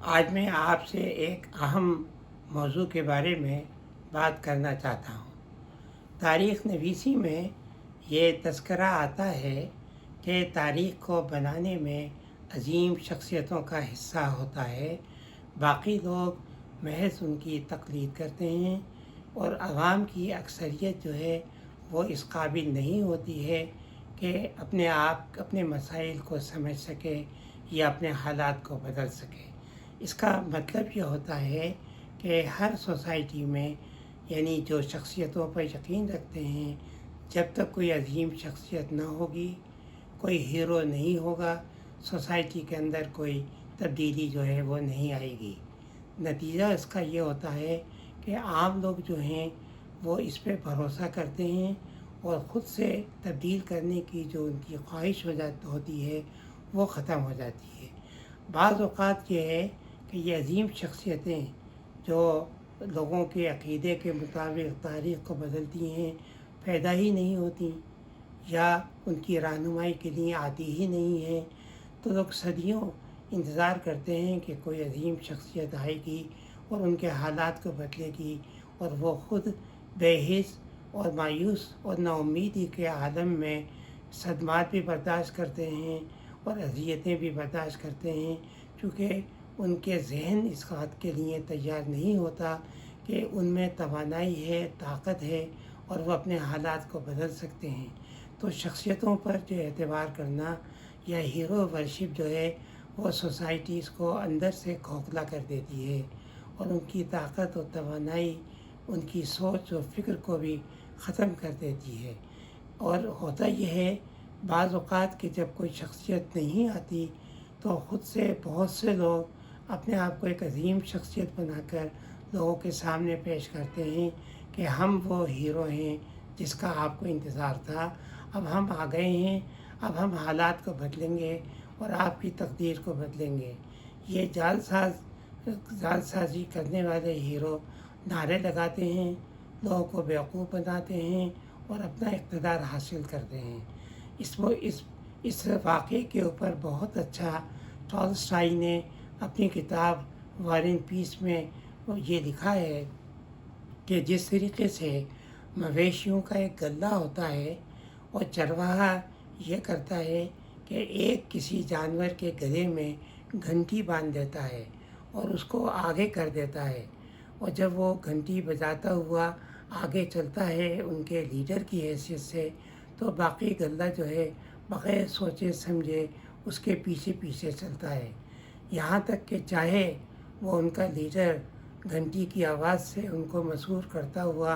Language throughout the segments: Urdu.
آج میں آپ سے ایک اہم موضوع کے بارے میں بات کرنا چاہتا ہوں۔ تاریخ نویسی میں یہ تذکرہ آتا ہے کہ تاریخ کو بنانے میں عظیم شخصیتوں کا حصہ ہوتا ہے، باقی لوگ محض ان کی تقلید کرتے ہیں، اور عوام کی اکثریت جو ہے وہ اس قابل نہیں ہوتی ہے کہ اپنے مسائل کو سمجھ سکے یا اپنے حالات کو بدل سکے۔ اس کا مطلب یہ ہوتا ہے کہ ہر سوسائٹی میں یعنی جو شخصیتوں پر یقین رکھتے ہیں، جب تک کوئی عظیم شخصیت نہ ہوگی، کوئی ہیرو نہیں ہوگا، سوسائٹی کے اندر کوئی تبدیلی جو ہے وہ نہیں آئے گی۔ نتیجہ اس کا یہ ہوتا ہے کہ عام لوگ جو ہیں وہ اس پہ بھروسہ کرتے ہیں اور خود سے تبدیل کرنے کی جو ان کی خواہش ہوتی ہے وہ ختم ہو جاتی ہے۔ بعض اوقات یہ ہے کہ یہ عظیم شخصیتیں جو لوگوں کے عقیدے کے مطابق تاریخ کو بدلتی ہیں پیدا ہی نہیں ہوتی، یا ان کی رہنمائی کے لیے آتی ہی نہیں ہیں، تو لوگ صدیوں انتظار کرتے ہیں کہ کوئی عظیم شخصیت آئے گی اور ان کے حالات کو بدلے گی، اور وہ خود بے حس اور مایوس اور نا امیدی کے عالم میں صدمات بھی برداشت کرتے ہیں اور اذیتیں بھی برداشت کرتے ہیں، چونکہ ان کے ذہن اس بات کے لیے تیار نہیں ہوتا کہ ان میں توانائی ہے، طاقت ہے، اور وہ اپنے حالات کو بدل سکتے ہیں۔ تو شخصیتوں پر جو اعتبار کرنا یا ہیرو ورشپ جو ہے وہ سوسائٹیز کو اندر سے کھوکھلا کر دیتی ہے، اور ان کی طاقت و توانائی، ان کی سوچ و فکر کو بھی ختم کر دیتی ہے۔ اور ہوتا یہ ہے بعض اوقات کہ جب کوئی شخصیت نہیں آتی تو خود سے بہت سے لوگ اپنے آپ کو ایک عظیم شخصیت بنا کر لوگوں کے سامنے پیش کرتے ہیں کہ ہم وہ ہیرو ہیں جس کا آپ کو انتظار تھا، اب ہم آ گئے ہیں، اب ہم حالات کو بدلیں گے اور آپ کی تقدیر کو بدلیں گے۔ یہ جعل سازی کرنے والے ہیرو نعرے لگاتے ہیں، لوگوں کو بیوقوف بناتے ہیں اور اپنا اقتدار حاصل کرتے ہیں۔ اس واقعے کے اوپر بہت اچھا ٹالسٹائی نے اپنی کتاب وار اینڈ پیس میں یہ لکھا ہے کہ جس طریقے سے مویشیوں کا ایک گلہ ہوتا ہے اور چرواہا یہ کرتا ہے کہ ایک کسی جانور کے گلے میں گھنٹی باندھ دیتا ہے اور اس کو آگے کر دیتا ہے، اور جب وہ گھنٹی بجاتا ہوا آگے چلتا ہے ان کے لیڈر کی حیثیت سے، تو باقی گلہ جو ہے بغیر سوچے سمجھے اس کے پیچھے پیچھے چلتا ہے، یہاں تک کہ چاہے وہ ان کا لیڈر گھنٹی کی آواز سے ان کو مسحور کرتا ہوا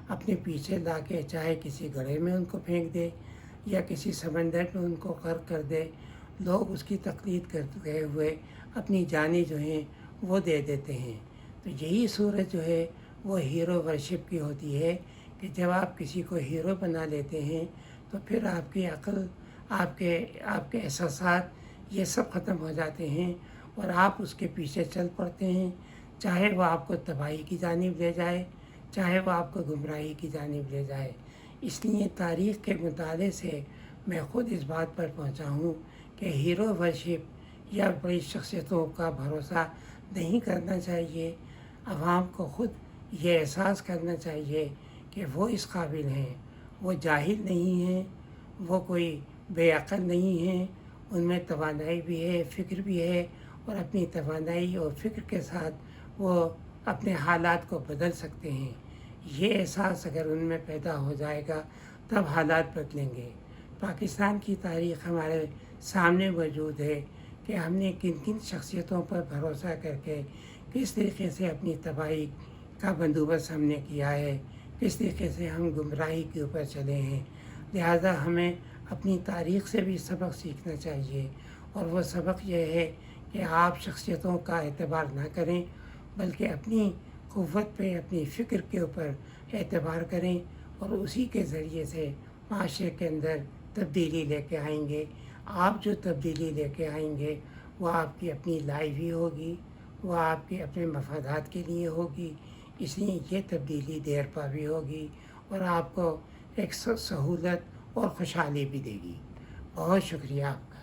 اپنے پیچھے لا کے چاہے کسی گڑھے میں ان کو پھینک دے یا کسی سمندر میں ان کو غرق کر دے، لوگ اس کی تقلید کرتے ہوئے اپنی جانیں جو ہیں وہ دے دیتے ہیں۔ تو یہی صورت جو ہے وہ ہیرو ورشپ کی ہوتی ہے کہ جب آپ کسی کو ہیرو بنا لیتے ہیں تو پھر آپ کی عقل، آپ کے احساسات یہ سب ختم ہو جاتے ہیں اور آپ اس کے پیچھے چل پڑتے ہیں، چاہے وہ آپ کو تباہی کی جانب لے جائے، چاہے وہ آپ کو گمراہی کی جانب لے جائے۔ اس لیے تاریخ کے مطالعے سے میں خود اس بات پر پہنچا ہوں کہ ہیرو ورشپ یا بڑی شخصیتوں کا بھروسہ نہیں کرنا چاہیے۔ عوام کو خود یہ احساس کرنا چاہیے کہ وہ اس قابل ہیں، وہ جاہل نہیں ہیں، وہ کوئی بے عقل نہیں ہیں، ان میں توانائی بھی ہے، فکر بھی ہے، اور اپنی توانائی اور فکر کے ساتھ وہ اپنے حالات کو بدل سکتے ہیں۔ یہ احساس اگر ان میں پیدا ہو جائے گا تب حالات بدلیں گے۔ پاکستان کی تاریخ ہمارے سامنے موجود ہے کہ ہم نے کن کن شخصیتوں پر بھروسہ کر کے کس طریقے سے اپنی تباہی کا بندوبست ہم نے کیا ہے، کس طریقے سے ہم گمراہی کے اوپر چلے ہیں۔ لہذا ہمیں اپنی تاریخ سے بھی سبق سیکھنا چاہیے، اور وہ سبق یہ ہے کہ آپ شخصیتوں کا اعتبار نہ کریں بلکہ اپنی قوت پہ، اپنی فکر کے اوپر اعتبار کریں، اور اسی کے ذریعے سے معاشرے کے اندر تبدیلی لے کے آئیں گے۔ آپ جو تبدیلی لے کے آئیں گے وہ آپ کی اپنی لائف ہی ہوگی، وہ آپ کے اپنے مفادات کے لیے ہوگی، اس لیے یہ تبدیلی دیر پا بھی ہوگی اور آپ کو ایک سہولت اور خوشحالی بھی دے گی۔ بہت شکریہ آپ کا۔